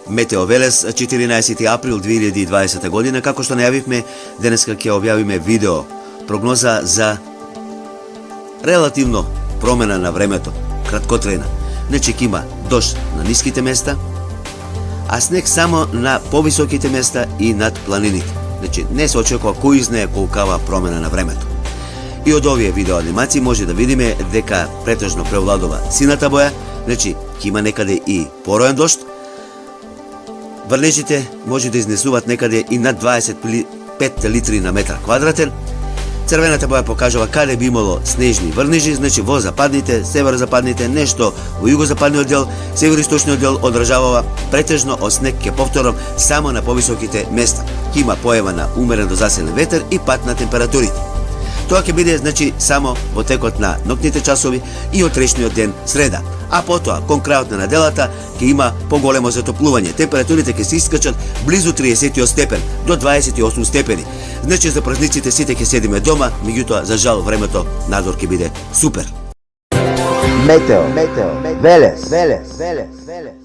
Метео Велес, 14 април 2020 година, како што најавивме, денеска ќе објавиме видео, прогноза за релативно промена на времето, краткотрајна. Значи ќе има дожд на ниските места, а снег само на повисоките места и над планините. Значи не се очекува кој знае колкава промена на времето. И од овие видеоанимации може да видиме дека претежно превладува сината боја, значи ќе има некаде и пороен дожд. Врнежите може да изнесуваат некаде и над 25 литри на метар квадратен. Црвената боја покажува каде би имало снежни врнежи, значи во западните, северозападните, нешто во југозападниот дел, североисточниот дел одржавава претежно од снег, ќе повторам, само на повисоките места. Ќе има појава на умерен до засилен ветер и пат на температурите. Тоа ќе биде, значи, само во текот на ноќните часови и утрешниот ден среда. А потоа, кон крајот на неделата, ќе има поголемо затоплување. Температурите ќе се искачат близу 30 степен до 28 степени. Значи за празниците сите ќе седиме дома, меѓутоа за жал времето надвор ќе биде супер. Метео Велес.